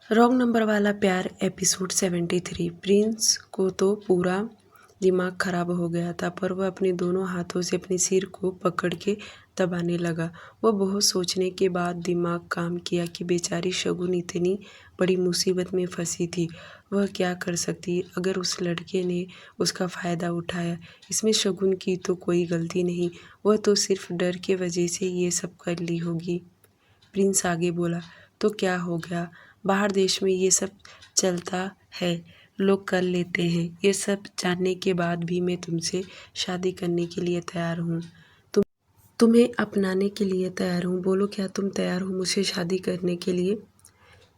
Wrong number वाला प्यार episode 73। Prince को तो पूरा दिमाग खराब हो गया था, पर वह अपने दोनों हाथों से अपने सिर को पकड़ के दबाने लगा। वह बहुत सोचने के बाद दिमाग काम किया कि बेचारी शगुन इतनी बड़ी मुसीबत में फंसी थी। वह क्या कर सकती अगर उस लड़के ने उसका फ़ायदा उठाया। इसमें शगुन की तो कोई गलती नहीं, वह तो सिर्फ डर के वजह से ये सब कर ली होगी। प्रिंस आगे बोला, तो क्या हो गया, बाहर देश में ये सब चलता है, लोग कर लेते हैं। ये सब जानने के बाद भी मैं तुमसे शादी करने के लिए तैयार हूँ, तुम्हें अपनाने के लिए तैयार हूँ। बोलो, क्या तुम तैयार हो मुझसे शादी करने के लिए?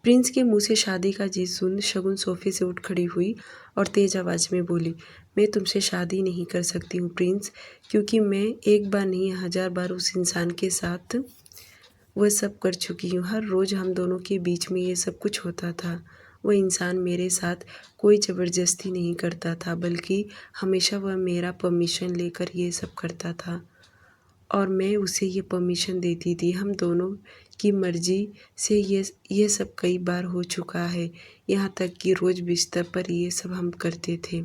प्रिंस के मुंह से शादी का जिद सुन शगुन सोफे से उठ खड़ी हुई और तेज आवाज़ में बोली, मैं तुमसे शादी नहीं कर सकती हूँ प्रिंस, क्योंकि मैं एक बार नहीं 1000 बार उस इंसान के साथ वह सब कर चुकी हूँ। हर रोज़ हम दोनों के बीच में ये सब कुछ होता था। वह इंसान मेरे साथ कोई ज़बरदस्ती नहीं करता था, बल्कि हमेशा वह मेरा परमिशन लेकर ये सब करता था और मैं उसे ये परमिशन देती थी। हम दोनों की मर्ज़ी से ये सब कई बार हो चुका है, यहाँ तक कि रोज़ बिस्तर पर ये सब हम करते थे।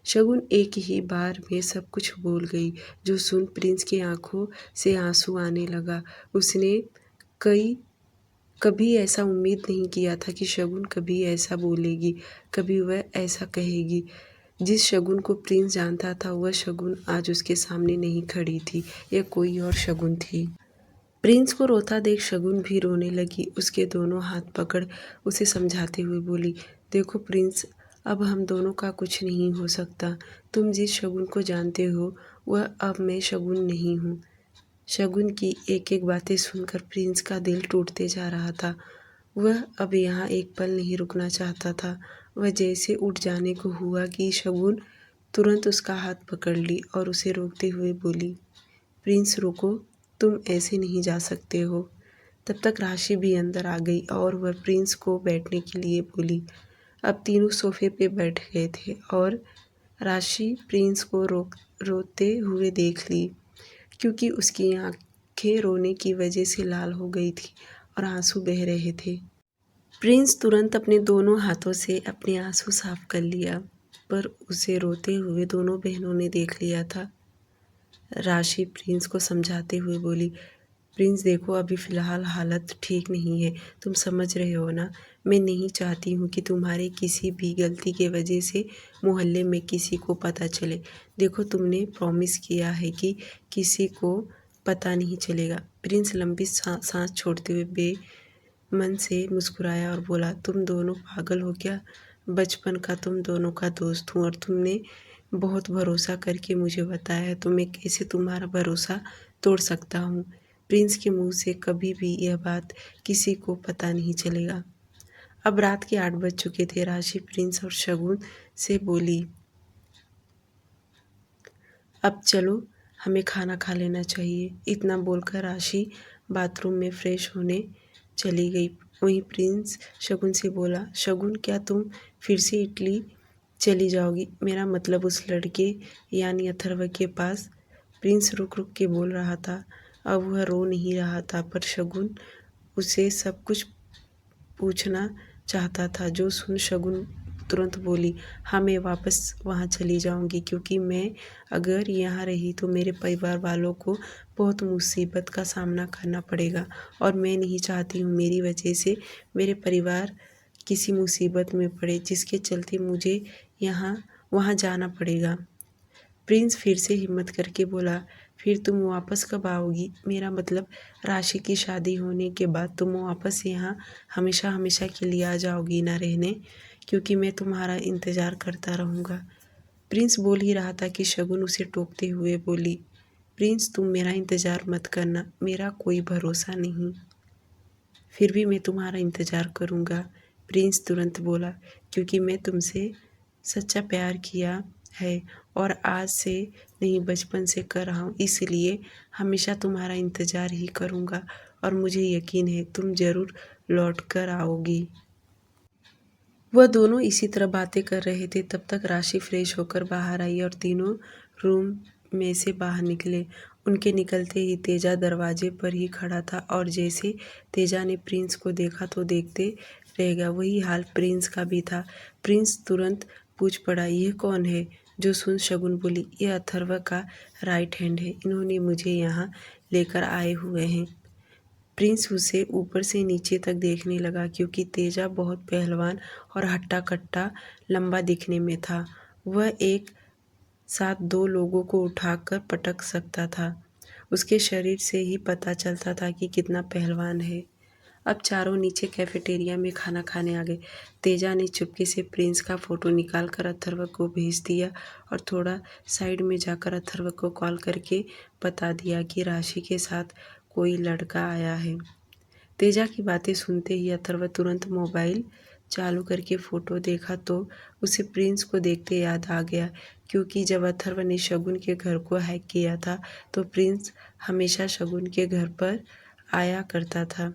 शगुन एक ही बार में सब कुछ बोल गई, जो सुन प्रिंस की आंखों से आंसू आने लगा। उसने कई कभी ऐसा उम्मीद नहीं किया था कि शगुन कभी ऐसा बोलेगी, कभी वह ऐसा कहेगी। जिस शगुन को प्रिंस जानता था, वह शगुन आज उसके सामने नहीं खड़ी थी, यह कोई और शगुन थी। प्रिंस को रोता देख शगुन भी रोने लगी। उसके दोनों हाथ पकड़ उसे समझाते हुए बोली, देखो प्रिंस, अब हम दोनों का कुछ नहीं हो सकता। तुम जिस शगुन को जानते हो, वह अब मैं शगुन नहीं हूँ। शगुन की एक एक बातें सुनकर प्रिंस का दिल टूटते जा रहा था। वह अब यहाँ एक पल नहीं रुकना चाहता था। वह जैसे उठ जाने को हुआ कि शगुन तुरंत उसका हाथ पकड़ ली और उसे रोकते हुए बोली, प्रिंस रुको, तुम ऐसे नहीं जा सकते हो। तब तक राशि भी अंदर आ गई और वह प्रिंस को बैठने के लिए बोली। अब तीनों सोफे पे बैठ गए थे और राशि प्रिंस को रोते हुए देख ली, क्योंकि उसकी आंखें रोने की वजह से लाल हो गई थी और आंसू बह रहे थे। प्रिंस तुरंत अपने दोनों हाथों से अपने आंसू साफ कर लिया, पर उसे रोते हुए दोनों बहनों ने देख लिया था। राशि प्रिंस को समझाते हुए बोली, प्रिंस देखो, अभी फ़िलहाल हालत ठीक नहीं है, तुम समझ रहे हो ना। मैं नहीं चाहती हूँ कि तुम्हारी किसी भी गलती के वजह से मोहल्ले में किसी को पता चले। देखो, तुमने प्रॉमिस किया है कि किसी को पता नहीं चलेगा। प्रिंस लंबी सांस छोड़ते हुए बेमन से मुस्कुराया और बोला, तुम दोनों पागल हो क्या? बचपन का तुम दोनों का दोस्त हूँ और तुमने बहुत भरोसा करके मुझे बताया है, तो मैं कैसे तुम्हारा भरोसा तोड़ सकता हूँ? प्रिंस के मुंह से कभी भी यह बात किसी को पता नहीं चलेगा। अब रात के 8 बज चुके थे। राशि प्रिंस और शगुन से बोली, अब चलो, हमें खाना खा लेना चाहिए। इतना बोलकर राशि बाथरूम में फ्रेश होने चली गई। वहीं प्रिंस शगुन से बोला, शगुन, क्या तुम फिर से इटली चली जाओगी? मेरा मतलब उस लड़के यानी अथर्व के पास। प्रिंस रुक रुक के बोल रहा था। अब वह रो नहीं रहा था, पर शगुन उसे सब कुछ पूछना चाहता था, जो सुन शगुन तुरंत बोली, हाँ, मैं वापस वहाँ चली जाऊँगी, क्योंकि मैं अगर यहाँ रही तो मेरे परिवार वालों को बहुत मुसीबत का सामना करना पड़ेगा और मैं नहीं चाहती हूँ मेरी वजह से मेरे परिवार किसी मुसीबत में पड़े, जिसके चलते मुझे यहाँ वहाँ जाना पड़ेगा। प्रिंस फिर से हिम्मत करके बोला, फिर तुम वापस कब आओगी? मेरा मतलब राशि की शादी होने के बाद तुम वापस यहाँ हमेशा हमेशा के लिए आ जाओगी ना रहने, क्योंकि मैं तुम्हारा इंतज़ार करता रहूँगा। प्रिंस बोल ही रहा था कि शगुन उसे टोकते हुए बोली, प्रिंस, तुम मेरा इंतज़ार मत करना, मेरा कोई भरोसा नहीं। फिर भी मैं तुम्हारा इंतज़ार करूँगा। प्रिंस तुरंत बोला, क्योंकि मैं तुमसे सच्चा प्यार किया है और आज से नहीं, बचपन से कर रहा हूँ, इसलिए हमेशा तुम्हारा इंतज़ार ही करूँगा और मुझे यकीन है तुम ज़रूर लौट कर आओगी। वह दोनों इसी तरह बातें कर रहे थे। तब तक राशि फ्रेश होकर बाहर आई और तीनों रूम में से बाहर निकले उनके निकलते ही तेजा दरवाजे पर ही खड़ा था और जैसे तेजा ने प्रिंस को देखा तो देखते रह गया। वही हाल प्रिंस का भी था। प्रिंस तुरंत पूछ पड़ा, यह कौन है? जो सुन शगुन बोली, यह अथर्व का राइट हैंड है। इन्होंने मुझे यहाँ लेकर आए हुए हैं। प्रिंस उसे ऊपर से नीचे तक देखने लगा क्योंकि तेजा बहुत पहलवान और हट्टा कट्टा लंबा दिखने में था। वह एक साथ 2 लोगों को उठाकर पटक सकता था। उसके शरीर से ही पता चलता था कि कितना पहलवान है। अब चारों नीचे कैफेटेरिया में खाना खाने आ गए। तेजा ने चुपके से प्रिंस का फ़ोटो निकाल कर अथर्व को भेज दिया और थोड़ा साइड में जाकर अथर्व को कॉल करके बता दिया कि राशि के साथ कोई लड़का आया है। तेजा की बातें सुनते ही अथर्व तुरंत मोबाइल चालू करके फ़ोटो देखा तो उसे प्रिंस को देखते याद आ गया क्योंकि जब अथर्व ने शगुन के घर को हैक किया था तो प्रिंस हमेशा शगुन के घर पर आया करता था।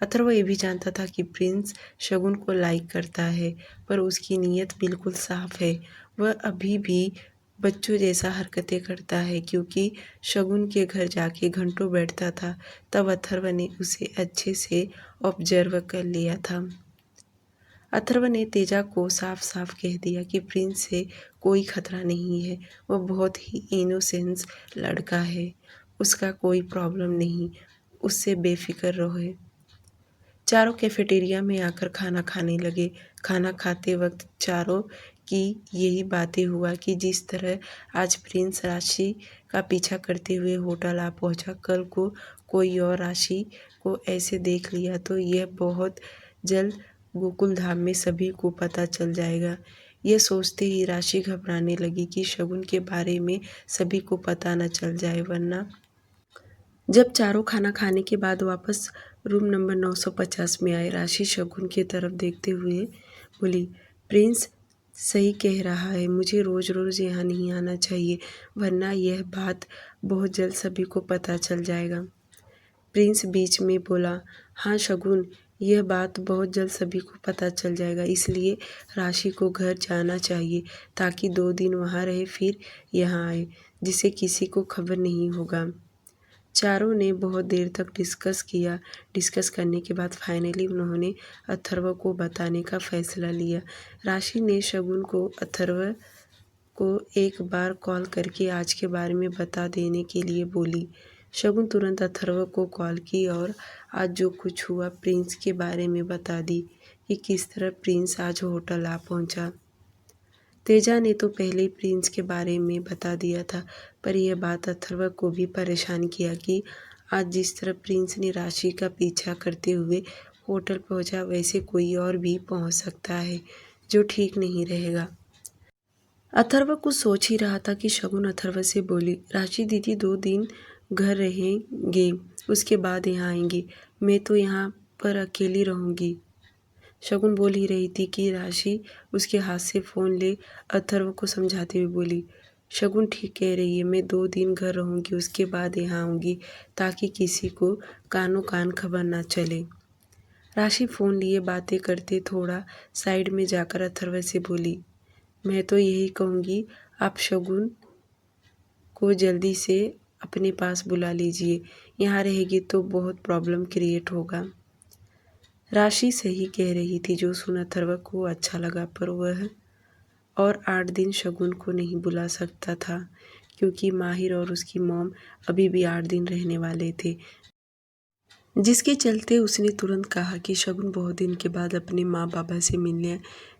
अथर्व ये भी जानता था कि प्रिंस शगुन को लाइक करता है, पर उसकी नीयत बिल्कुल साफ है। वह अभी भी बच्चों जैसा हरकतें करता है क्योंकि शगुन के घर जाके घंटों बैठता था। तब अथर्व ने उसे अच्छे से ऑब्जर्व कर लिया था। अथर्व ने तेजा को साफ साफ कह दिया कि प्रिंस से कोई खतरा नहीं है। वह बहुत ही इनोसेंस लड़का है। उसका कोई प्रॉब्लम नहीं, उससे बेफिक्र रहो। चारों कैफेटेरिया में आकर खाना खाने लगे। खाना खाते वक्त चारों की यही बातें हुआ कि जिस तरह आज प्रिंस राशि का पीछा करते हुए होटल आ पहुंचा, कल को कोई और राशि को ऐसे देख लिया तो यह बहुत जल्द गोकुल धाम में सभी को पता चल जाएगा। यह सोचते ही राशि घबराने लगी कि शगुन के बारे में सभी को पता न चल जाए, वरना। जब चारों खाना खाने के बाद वापस रूम नंबर 950 में आए, राशि शगुन की तरफ देखते हुए बोली, प्रिंस सही कह रहा है, मुझे रोज़ रोज़ यहाँ नहीं आना चाहिए, वरना यह बात बहुत जल्द सभी को पता चल जाएगा। प्रिंस बीच में बोला, हाँ शगुन, यह बात बहुत जल्द सभी को पता चल जाएगा, इसलिए राशि को घर जाना चाहिए ताकि 2 दिन वहाँ रहे फिर यहाँ आए, जिससे किसी को खबर नहीं होगा। चारों ने बहुत देर तक डिस्कस किया। डिस्कस करने के बाद फाइनली उन्होंने अथर्व को बताने का फैसला लिया। राशि ने शगुन को अथर्व को एक बार कॉल करके आज के बारे में बता देने के लिए बोली। शगुन तुरंत अथर्व को कॉल की और आज जो कुछ हुआ प्रिंस के बारे में बता दी कि किस तरह प्रिंस आज होटल आ पहुंचा। तेजा ने तो पहले ही प्रिंस के बारे में बता दिया था, पर यह बात अथर्व को भी परेशान किया कि आज जिस तरह प्रिंस ने राशि का पीछा करते हुए होटल पहुंचा, वैसे कोई और भी पहुंच सकता है, जो ठीक नहीं रहेगा। अथर्व कुछ सोच ही रहा था कि शगुन अथर्व से बोली, राशि दीदी 2 दिन घर रहेंगे, उसके बाद यहाँ आएंगे। मैं तो यहाँ पर अकेली रहूँगी। शगुन बोल ही रही थी कि राशि उसके हाथ से फ़ोन ले अथर्व को समझाते हुए बोली, शगुन ठीक कह रही है, मैं 2 दिन घर रहूँगी, उसके बाद यहाँ आऊँगी ताकि किसी को कानों कान खबर ना चले। राशि फ़ोन लिए बातें करते थोड़ा साइड में जाकर अथर्व से बोली, मैं तो यही कहूँगी आप शगुन को जल्दी से अपने पास बुला लीजिए, यहाँ रहेगी तो बहुत प्रॉब्लम क्रिएट होगा। राशि सही कह रही थी, जो सुना अथर्व को अच्छा लगा, पर वह और 8 दिन शगुन को नहीं बुला सकता था क्योंकि माहिर और उसकी मॉम अभी भी 8 दिन रहने वाले थे, जिसके चलते उसने तुरंत कहा कि शगुन बहुत दिन के बाद अपने माँ बाबा से मिलने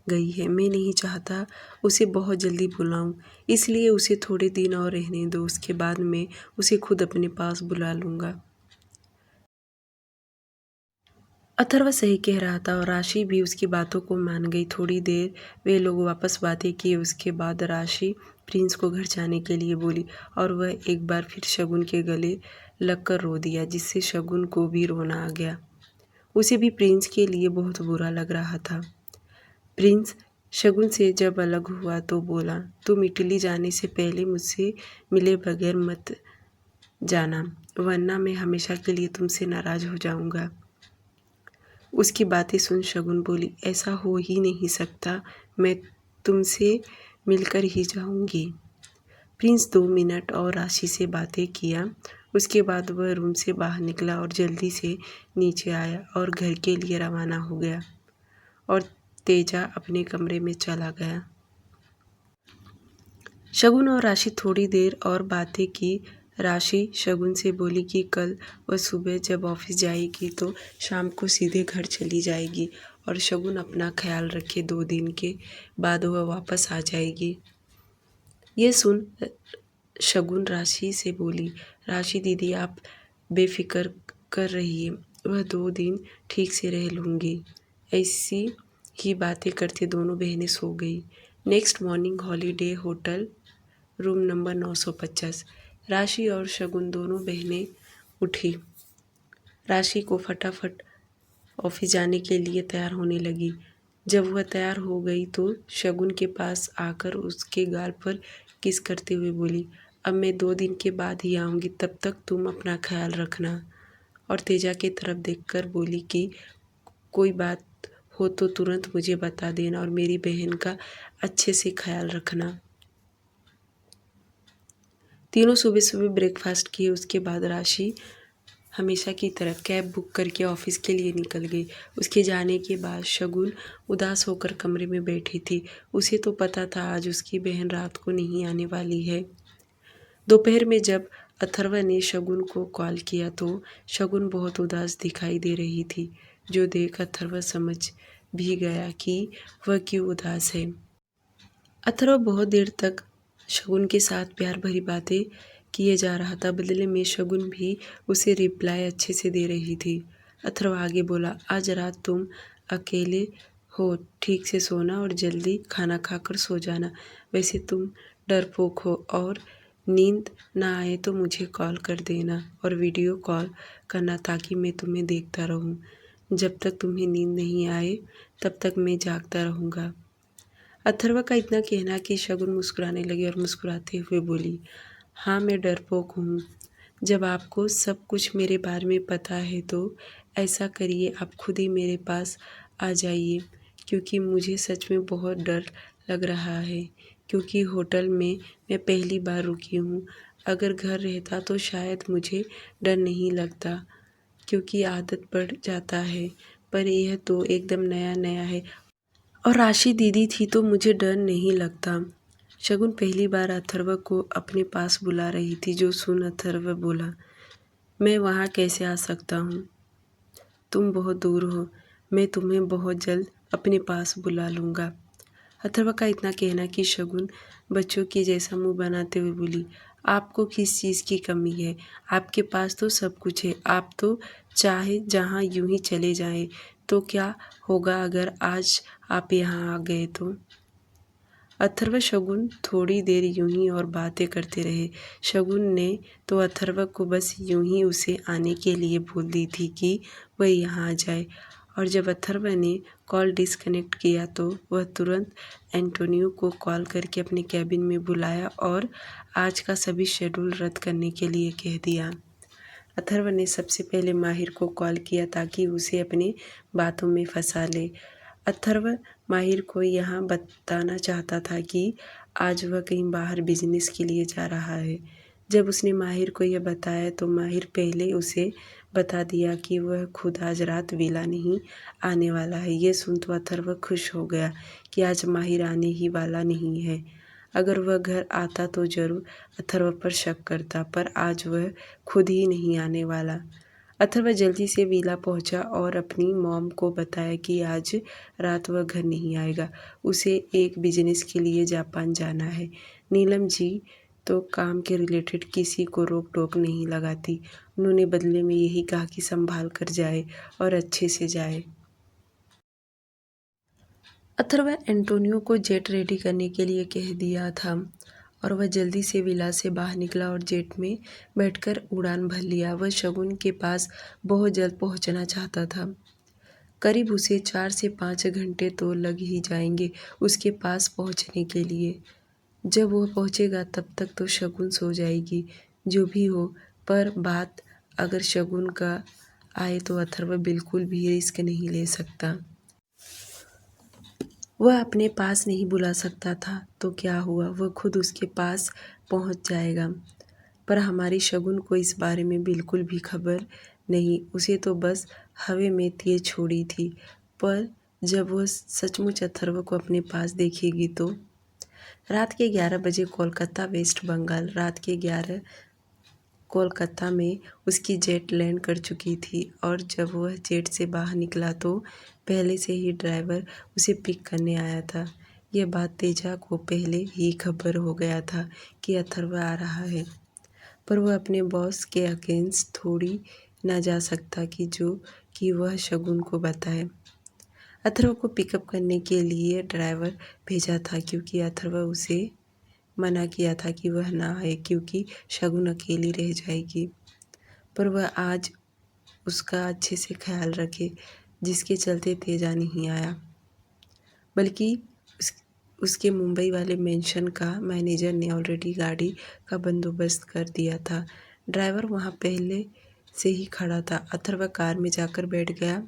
गई है, मैं नहीं चाहता उसे बहुत जल्दी बुलाऊं, इसलिए उसे थोड़े दिन और रहने दो, उसके बाद मैं उसे खुद अपने पास बुला लूँगा। अथर्व सही कह रहा था और राशि भी उसकी बातों को मान गई। थोड़ी देर वे लोग वापस बातें किए, उसके बाद राशि प्रिंस को घर जाने के लिए बोली और वह एक बार फिर शगुन के गले लगकर रो दिया, जिससे शगुन को भी रोना आ गया। उसे भी प्रिंस के लिए बहुत बुरा लग रहा था। प्रिंस शगुन से जब अलग हुआ तो बोला, तुम इटली जाने से पहले मुझसे मिले बगैर मत जाना, वरना मैं हमेशा के लिए तुमसे नाराज़ हो जाऊँगा। उसकी बातें सुन शगुन बोली, ऐसा हो ही नहीं सकता, मैं तुमसे मिलकर ही जाऊंगी। प्रिंस 2 मिनट और राशि से बातें किया। उसके बाद वह रूम से बाहर निकला और जल्दी से नीचे आया और घर के लिए रवाना हो गया और तेजा अपने कमरे में चला गया। शगुन और राशि थोड़ी देर और बातें की। राशि शगुन से बोली कि कल वह सुबह जब ऑफिस जाएगी तो शाम को सीधे घर चली जाएगी और शगुन अपना ख्याल रखे, 2 दिन के बाद वह वापस आ जाएगी। ये सुन शगुन राशि से बोली, राशि दीदी आप बेफिक्र कर रहिए, वह 2 दिन ठीक से रह लूँगी। ऐसी ही बातें करते दोनों बहनें सो गई। Next morning holiday hotel room number 950। राशि और शगुन दोनों बहनें उठी। राशि को फटाफट ऑफिस जाने के लिए तैयार होने लगी। जब वह तैयार हो गई तो शगुन के पास आकर उसके गाल पर किस करते हुए बोली, अब मैं 2 दिन के बाद ही आऊँगी, तब तक तुम अपना ख्याल रखना। और तेजा की तरफ देखकर बोली कि कोई बात हो तो तुरंत मुझे बता देना और मेरी बहन का अच्छे से ख्याल रखना। तीनों सुबह सुबह ब्रेकफास्ट किए। उसके बाद राशि हमेशा की तरह कैब बुक करके ऑफिस के लिए निकल गई। उसके जाने के बाद शगुन उदास होकर कमरे में बैठी थी। उसे तो पता था आज उसकी बहन रात को नहीं आने वाली है। दोपहर में जब अथर्व ने शगुन को कॉल किया तो शगुन बहुत उदास दिखाई दे रही थी, जो देख अथर्व समझ भी गया कि वह क्यों उदास है। अथर्व बहुत देर तक शगुन के साथ प्यार भरी बातें किए जा रहा था। बदले में शगुन भी उसे रिप्लाई अच्छे से दे रही थी। अथर्व आगे बोला, आज रात तुम अकेले हो, ठीक से सोना और जल्दी खाना खाकर सो जाना। वैसे तुम डरपोक हो और नींद ना आए तो मुझे कॉल कर देना और वीडियो कॉल करना ताकि मैं तुम्हें देखता रहूं। जब तक तुम्हें नींद नहीं आए तब तक मैं जागता रहूँगा। अथर्व का इतना कहना कि शगुन मुस्कुराने लगी और मुस्कुराते हुए बोली, हाँ मैं डरपोक हूँ। जब आपको सब कुछ मेरे बारे में पता है तो ऐसा करिए, आप खुद ही मेरे पास आ जाइए, क्योंकि मुझे सच में बहुत डर लग रहा है, क्योंकि होटल में मैं पहली बार रुकी हूँ। अगर घर रहता तो शायद मुझे डर नहीं लगता, क्योंकि आदत पड़ जाता है, पर यह तो एकदम नया नया है और राशि दीदी थी तो मुझे डर नहीं लगता। शगुन पहली बार अथर्व को अपने पास बुला रही थी, जो सुन अथर्व बोला, मैं वहाँ कैसे आ सकता हूँ, तुम बहुत दूर हो, मैं तुम्हें बहुत जल्द अपने पास बुला लूँगा। अथर्व का इतना कहना कि शगुन बच्चों की जैसा मुंह बनाते हुए बोली, आपको किस चीज़ की कमी है, आपके पास तो सब कुछ है, आप तो चाहे जहाँ यूं ही चले जाएं, तो क्या होगा अगर आज आप यहाँ आ गए तो। अथर्व शगुन थोड़ी देर यूं ही और बातें करते रहे। शगुन ने तो अथर्व को बस यूं ही उसे आने के लिए बोल दी थी कि वह यहाँ आ जाए, और जब अथर्व ने कॉल डिस्कनेक्ट किया तो वह तुरंत एंटोनियो को कॉल करके अपने कैबिन में बुलाया और आज का सभी शेड्यूल रद्द करने के लिए कह दिया। अथर्व ने सबसे पहले माहिर को कॉल किया ताकि उसे अपनी बातों में फंसा ले। अथर्व माहिर को यहाँ बताना चाहता था कि आज वह कहीं बाहर बिजनेस के लिए जा रहा है। जब उसने माहिर को यह बताया तो माहिर पहले उसे बता दिया कि वह खुद आज रात विला नहीं आने वाला है। ये सुन तो अथर्व खुश हो गया कि आज माहिर आने ही वाला नहीं है। अगर वह घर आता तो जरूर अथर्व पर शक करता, पर आज वह खुद ही नहीं आने वाला। अथर्व जल्दी से विला पहुंचा और अपनी मॉम को बताया कि आज रात वह घर नहीं आएगा, उसे एक बिजनेस के लिए जापान जाना है। नीलम जी तो काम के रिलेटेड किसी को रोक टोक नहीं लगाती, उन्होंने बदले में यही कहा कि संभाल कर जाए और अच्छे से जाए। अथर्व एंटोनियो को जेट रेडी करने के लिए कह दिया था और वह जल्दी से विला से बाहर निकला और जेट में बैठकर उड़ान भर लिया। वह शगुन के पास बहुत जल्द पहुंचना चाहता था। करीब उसे 4 से 5 घंटे तो लग ही जाएंगे उसके पास पहुंचने के लिए। जब वह पहुंचेगा तब तक तो शगुन सो जाएगी। जो भी हो, पर बात अगर शगुन का आए तो अथर्व बिल्कुल भी रिस्क नहीं ले सकता। वह अपने पास नहीं बुला सकता था तो क्या हुआ, वह खुद उसके पास पहुंच जाएगा। पर हमारी शगुन को इस बारे में बिल्कुल भी खबर नहीं, उसे तो बस हवा में तीर छोड़ी थी। पर जब वह सचमुच अथर्व को अपने पास देखेगी तो रात के 11 बजे कोलकाता वेस्ट बंगाल। रात के 11 कोलकाता में उसकी जेट लैंड कर चुकी थी और जब वह जेट से बाहर निकला तो पहले से ही ड्राइवर उसे पिक करने आया था। यह बात तेजा को पहले ही खबर हो गया था कि अथर्व आ रहा है, पर वह अपने बॉस के अगेंस्ट थोड़ी ना जा सकता कि वह शगुन को बताए। अथर्व को पिकअप करने के लिए ड्राइवर भेजा था क्योंकि अथर्व उसे मना किया था कि वह ना आए क्योंकि शगुन अकेली रह जाएगी। पर वह आज उसका अच्छे से ख्याल रखे, जिसके चलते तेजा नहीं आया, बल्कि उसके मुंबई वाले मेंशन का मैनेजर ने ऑलरेडी गाड़ी का बंदोबस्त कर दिया था। ड्राइवर वहाँ पहले से ही खड़ा था। अथर्व कार में जाकर बैठ गया।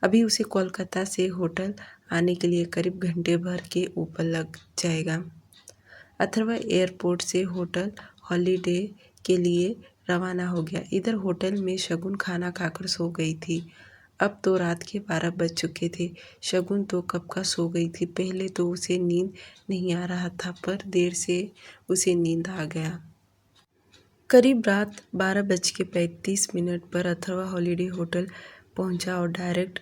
अभी उसे कोलकाता से होटल आने के लिए करीब घंटे भर के ऊपर लग जाएगा। अथर्व एयरपोर्ट से होटल हॉलीडे के लिए रवाना हो गया। इधर होटल में शगुन खाना खाकर सो गई थी। अब तो रात के 12 बज चुके थे। शगुन तो कब का सो गई थी। पहले तो उसे नींद नहीं आ रहा था, पर देर से उसे नींद आ गया। करीब रात 12:35 पर अथर्व हॉलीडे होटल पहुंचा और डायरेक्ट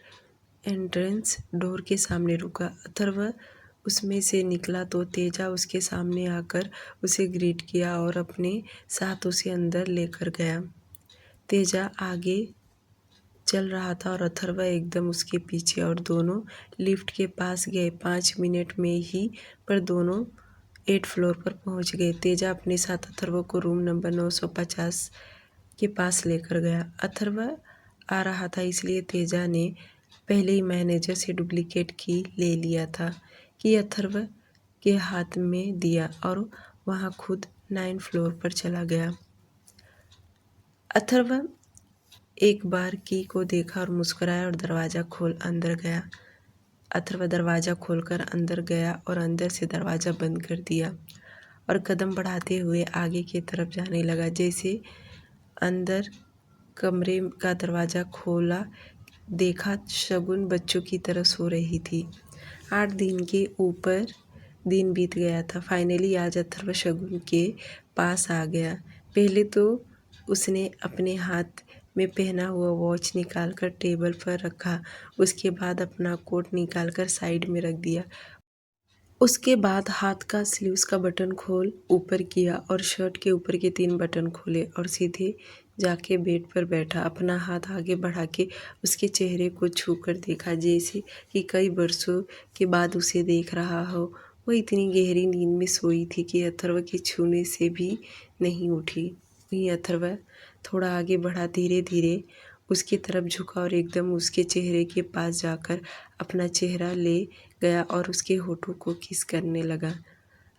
एंट्रेंस डोर के सामने रुका। अथर्व उसमें से निकला तो तेजा उसके सामने आकर उसे ग्रीट किया और अपने साथ उसे अंदर लेकर गया। तेजा आगे चल रहा था और अथर्व एकदम उसके पीछे और दोनों लिफ्ट के पास गए। 5 मिनट में ही पर दोनों 8 फ्लोर पर पहुंच गए। तेजा अपने साथ अथर्व को रूम नंबर 950 के पास लेकर गया। अथर्व आ रहा था इसलिए तेजा ने पहले ही मैनेजर से डुप्लीकेट की ले लिया था कि अथर्व के हाथ में दिया और वहां खुद 9 फ्लोर पर चला गया। अथर्व एक बार की को देखा और मुस्कुराया और दरवाज़ा खोल अंदर गया। अथर्व दरवाज़ा खोलकर अंदर गया और अंदर से दरवाज़ा बंद कर दिया और कदम बढ़ाते हुए आगे की तरफ जाने लगा। जैसे अंदर कमरे का दरवाज़ा खोला, देखा शगुन बच्चों की तरह सो रही थी। 8 दिन के ऊपर दिन बीत गया था। फाइनली आज अथर्व शगुन के पास आ गया। पहले तो उसने अपने हाथ में पहना हुआ वॉच निकालकर टेबल पर रखा। उसके बाद अपना कोट निकालकर साइड में रख दिया। उसके बाद हाथ का स्लीव्स का बटन खोल ऊपर किया और शर्ट के ऊपर के 3 बटन खोले और सीधे जाके बेड पर बैठा। अपना हाथ आगे बढ़ा के उसके चेहरे को छूकर देखा, जैसे कि कई बरसों के बाद उसे देख रहा हो। वह इतनी गहरी नींद में सोई थी कि अथर्व के छूने से भी नहीं उठी। वहीं अथर्व थोड़ा आगे बढ़ा, धीरे धीरे उसकी तरफ झुका और एकदम उसके चेहरे के पास जाकर अपना चेहरा ले गया और उसके होठों को किस करने लगा।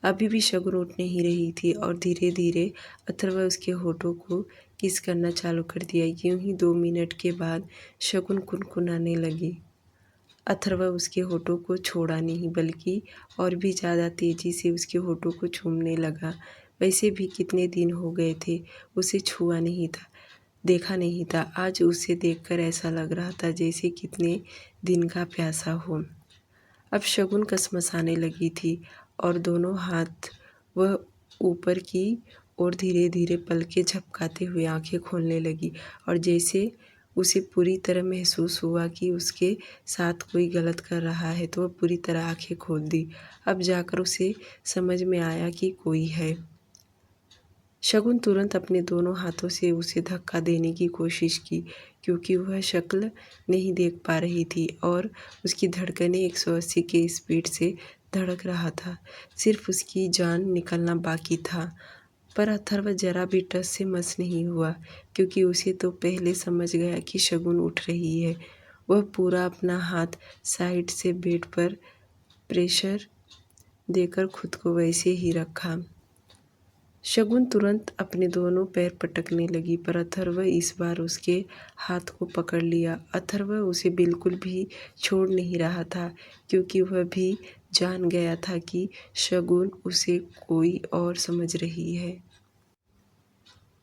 अभी भी शगुन उठ नहीं रही थी और धीरे धीरे अथर्व उसके होठों को किस करना चालू कर दिया। यूं ही 2 मिनट के बाद शगुन कुनकुनाने लगी। अथर्व उसके होठों को छोड़ा नहीं, बल्कि और भी ज़्यादा तेज़ी से उसके होठों को चूमने लगा। वैसे भी कितने दिन हो गए थे उसे छुआ नहीं था, देखा नहीं था। आज उसे देखकर ऐसा लग रहा था जैसे कितने दिन का प्यासा हो। अब शगुन कसमसाने लगी थी और दोनों हाथ वह ऊपर की ओर धीरे धीरे पलकें झपकाते हुए आंखें खोलने लगी और जैसे उसे पूरी तरह महसूस हुआ कि उसके साथ कोई गलत कर रहा है तो वह पूरी तरह आंखें खोल दी। अब जाकर उसे समझ में आया कि कोई है। शगुन तुरंत अपने दोनों हाथों से उसे धक्का देने की कोशिश की क्योंकि वह शक्ल नहीं देख पा रही थी और उसकी धड़कनें 180 के स्पीड से धड़क रहा था। सिर्फ उसकी जान निकलना बाकी था। पर अथर्व जरा भी टस से मस नहीं हुआ क्योंकि उसे तो पहले समझ गया कि शगुन उठ रही है। वह पूरा अपना हाथ साइड से बेड पर प्रेशर देकर खुद को वैसे ही रखा। शगुन तुरंत अपने दोनों पैर पटकने लगी, पर अथर्व इस बार उसके हाथ को पकड़ लिया। अथर्व उसे बिल्कुल भी छोड़ नहीं रहा था, क्योंकि वह भी जान गया था कि शगुन उसे कोई और समझ रही है।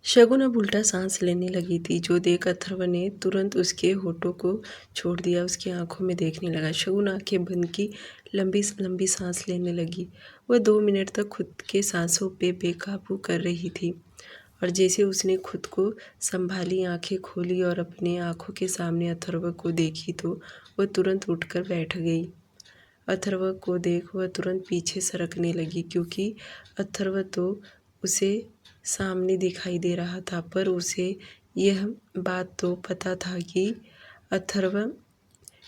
शगुन अब उल्टा सांस लेने लगी थी, जो देख अथर्व ने तुरंत उसके होठों को छोड़ दिया। उसकी आंखों में देखने लगा। शगुन आंखें बंद की लंबी लंबी सांस लेने लगी। वह 2 मिनट तक खुद के सांसों पे बेकाबू कर रही थी, और जैसे उसने खुद को संभाली, आंखें खोली और अपने आंखों के सामने अथर्व को देखी, तो वह तुरंत उठकर बैठ गई। अथर्व को देख वह तुरंत पीछे सरकने लगी, क्योंकि अथर्व तो उसे सामने दिखाई दे रहा था, पर उसे यह बात तो पता था कि अथर्व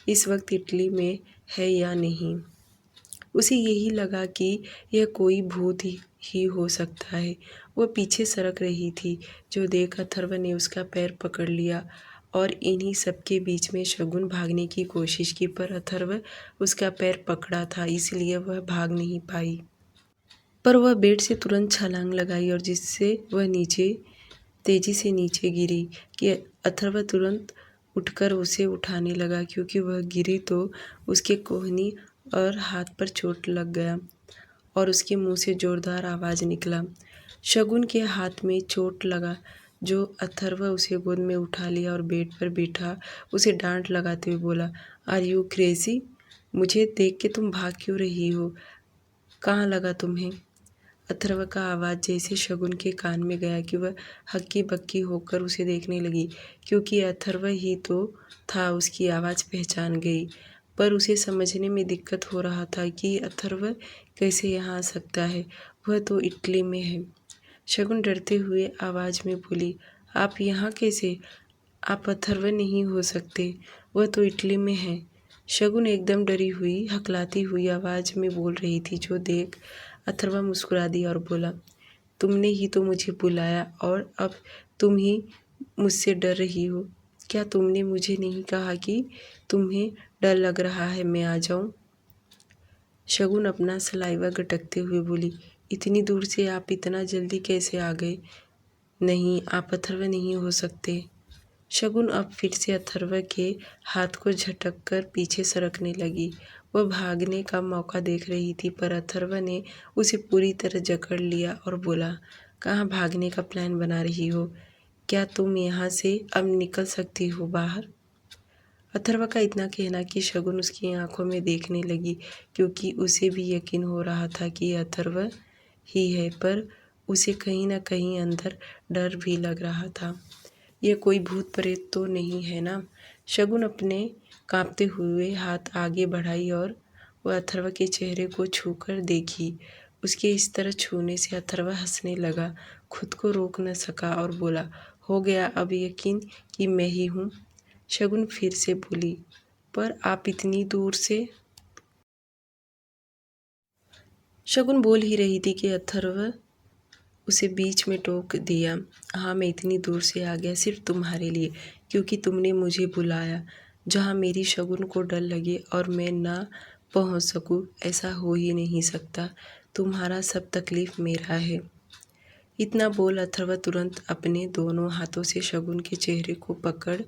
इस वक्त इटली में है या नहीं। उसे यही लगा कि यह कोई भूत ही हो सकता है। वह पीछे सरक रही थी, जो देख अथर्व ने उसका पैर पकड़ लिया, और इन्हीं सब के बीच में शगुन भागने की कोशिश की, पर अथर्व उसका पैर पकड़ा था, इसलिए वह भाग नहीं पाई। पर वह बेड से तुरंत छलांग लगाई, और जिससे वह तेजी से नीचे गिरी कि अथर्व तुरंत उठकर उसे उठाने लगा, क्योंकि वह गिरी तो उसके कोहनी और हाथ पर चोट लग गया, और उसके मुंह से जोरदार आवाज़ निकला। शगुन के हाथ में चोट लगा, जो अथर्व उसे गोद में उठा लिया और बेड पर बैठा उसे डांट लगाते हुए बोला, आर यू क्रेजी? मुझे देख के तुम भाग क्यों रही हो? कहाँ लगा तुम्हें? अथर्व का आवाज़ जैसे शगुन के कान में गया कि वह हक्की बक्की होकर उसे देखने लगी, क्योंकि अथर्व ही तो था। उसकी आवाज़ पहचान गई, पर उसे समझने में दिक्कत हो रहा था कि अथर्व कैसे यहाँ आ सकता है। वह तो इटली में है। शगुन डरते हुए आवाज़ में बोली, आप यहाँ कैसे? आप अथर्व नहीं हो सकते, वह तो इटली में है। शगुन एकदम डरी हुई हकलाती हुई आवाज़ में बोल रही थी, जो देख अथर्व मुस्कुरा दिया और बोला, तुमने ही तो मुझे बुलाया, और अब तुम ही मुझसे डर रही हो। क्या तुमने मुझे नहीं कहा कि तुम्हें डर लग रहा है मैं आ जाऊं? शगुन अपना सलाइवा गटकते हुए बोली, इतनी दूर से आप इतना जल्दी कैसे आ गए? नहीं, आप अथर्व नहीं हो सकते। शगुन अब फिर से अथर्व के हाथ को झटक कर पीछे सरकने लगी। वह भागने का मौका देख रही थी, पर अथर्व ने उसे पूरी तरह जकड़ लिया और बोला, कहाँ भागने का प्लान बना रही हो? क्या तुम यहाँ से अब निकल सकती हो बाहर? अथर्व का इतना कहना कि शगुन उसकी आंखों में देखने लगी, क्योंकि उसे भी यकीन हो रहा था कि अथर्व ही है, पर उसे कहीं ना कहीं अंदर डर भी लग रहा था। यह कोई भूत प्रेत तो नहीं है ना? शगुन अपने कांपते हुए हाथ आगे बढ़ाई, और वह अथर्व के चेहरे को छूकर देखी। उसके इस तरह छूने से अथर्व हंसने लगा, खुद को रोक न सका और बोला, हो गया अब यकीन कि मैं ही हूँ? शगुन फिर से बोली, पर आप इतनी दूर से? शगुन बोल ही रही थी कि अथर्व उसे बीच में टोक दिया, हाँ मैं इतनी दूर से आ गया सिर्फ तुम्हारे लिए, क्योंकि तुमने मुझे बुलाया। जहाँ मेरी शगुन को डर लगे और मैं ना पहुँच सकूँ, ऐसा हो ही नहीं सकता। तुम्हारा सब तकलीफ़ मेरा है। इतना बोल अथर्व तुरंत अपने दोनों हाथों से शगुन के चेहरे को पकड़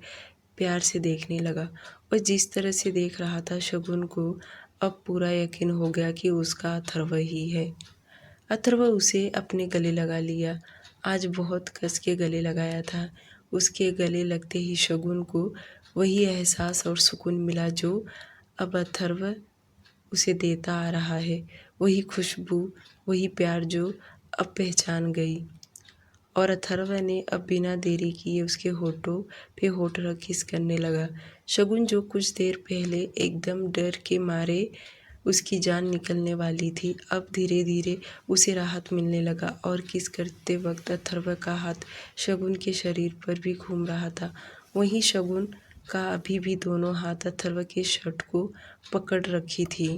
प्यार से देखने लगा। वह जिस तरह से देख रहा था, शगुन को अब पूरा यकीन हो गया कि उसका अथर्व ही है। अथर्व उसे अपने गले लगा लिया। आज बहुत कस के गले लगाया था। उसके गले लगते ही शगुन को वही एहसास और सुकून मिला, जो अब अथर्व उसे देता आ रहा है। वही खुशबू, वही प्यार जो अब पहचान गई। और अथर्व ने अब बिना देरी किए उसके होठों पे होठ रख किस करने लगा। शगुन, जो कुछ देर पहले एकदम डर के मारे उसकी जान निकलने वाली थी, अब धीरे धीरे उसे राहत मिलने लगा, और किस करते वक्त अथर्व का हाथ शगुन के शरीर पर भी घूम रहा था। वहीं शगुन का अभी भी दोनों हाथ अथर्व के शर्ट को पकड़ रखी थी।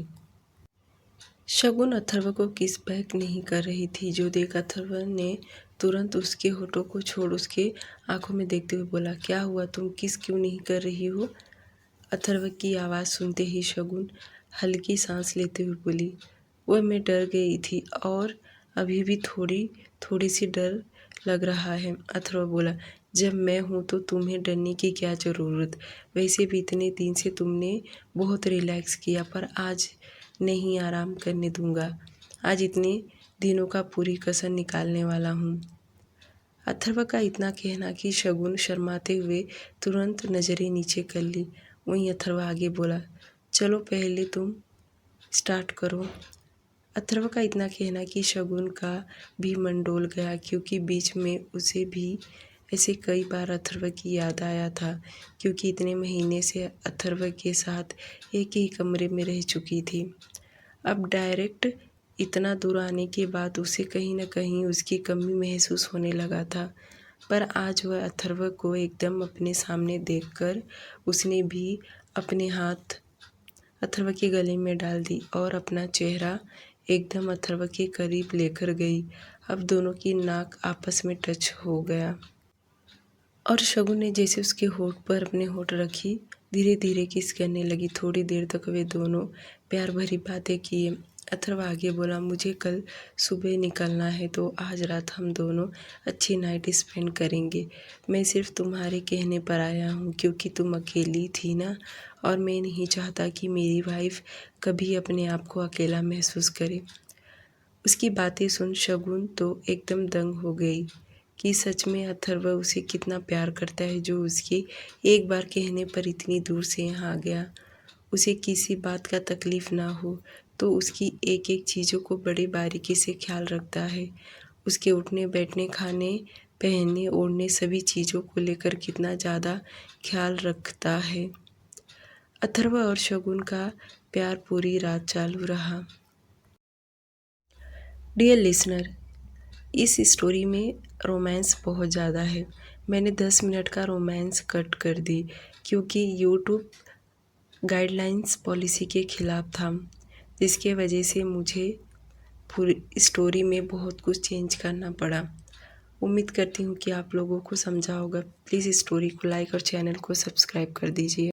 शगुन अथर्व को किस बैक नहीं कर रही थी, जो देख अथर्व ने तुरंत उसके होठों को छोड़ उसके आंखों में देखते हुए बोला, क्या हुआ, तुम किस क्यों नहीं कर रही हो? अथर्व की आवाज़ सुनते ही शगुन हल्की सांस लेते हुए बोली, वह मैं डर गई थी और अभी भी थोड़ी सी डर लग रहा है। अथर्व बोला, जब मैं हूँ तो तुम्हें डरने की क्या ज़रूरत। वैसे भी इतने दिन से तुमने बहुत रिलैक्स किया, पर आज नहीं आराम करने दूंगा। आज इतने दिनों का पूरी कसर निकालने वाला हूँ। अथर्व का इतना कहना कि शगुन शर्माते हुए तुरंत नज़रें नीचे कर ली। वहीं अथर्व आगे बोला, चलो पहले तुम स्टार्ट करो। अथर्व का इतना कहना कि शगुन का भी मन डोल गया, क्योंकि बीच में उसे भी ऐसे कई बार अथर्व की याद आया था, क्योंकि इतने महीने से अथर्व के साथ एक ही कमरे में रह चुकी थी। अब डायरेक्ट इतना दूर आने के बाद उसे कहीं न कहीं उसकी कमी महसूस होने लगा था। पर आज वह अथर्व को एकदम अपने सामने देखकर उसने भी अपने हाथ अथर्व के गले में डाल दी और अपना चेहरा एकदम अथर्व के करीब लेकर गई। अब दोनों की नाक आपस में टच हो गया और शगुन ने जैसे उसके होठ पर अपने होठ रखी, धीरे धीरे किस करने लगी। थोड़ी देर तक वे दोनों प्यार भरी बातें किए। अथर्व आगे बोला, मुझे कल सुबह निकलना है, तो आज रात हम दोनों अच्छी नाइट स्पेंड करेंगे। मैं सिर्फ तुम्हारे कहने पर आया हूँ, क्योंकि तुम अकेली थी ना, और मैं नहीं चाहता कि मेरी वाइफ कभी अपने आप को अकेला महसूस करे। उसकी बातें सुन शगुन तो एकदम दंग हो गई कि सच में अथर्व उसे कितना प्यार करता है, जो उसके एक बार कहने पर इतनी दूर से यहाँ आ गया। उसे किसी बात का तकलीफ़ ना हो तो उसकी एक एक चीज़ों को बड़ी बारीकी से ख्याल रखता है। उसके उठने बैठने, खाने पहनने ओढ़ने सभी चीज़ों को लेकर कितना ज़्यादा ख्याल रखता है। अथर्व और शगुन का प्यार पूरी रात चालू रहा। डियर लिसनर, इस स्टोरी में रोमांस बहुत ज़्यादा है। मैंने 10 मिनट का रोमांस कट कर दी, क्योंकि यूट्यूब गाइडलाइंस पॉलिसी के ख़िलाफ़ था, जिसके वजह से मुझे पूरी स्टोरी में बहुत कुछ चेंज करना पड़ा। उम्मीद करती हूँ कि आप लोगों को समझा होगा। प्लीज़ स्टोरी को लाइक और चैनल को सब्सक्राइब कर दीजिए।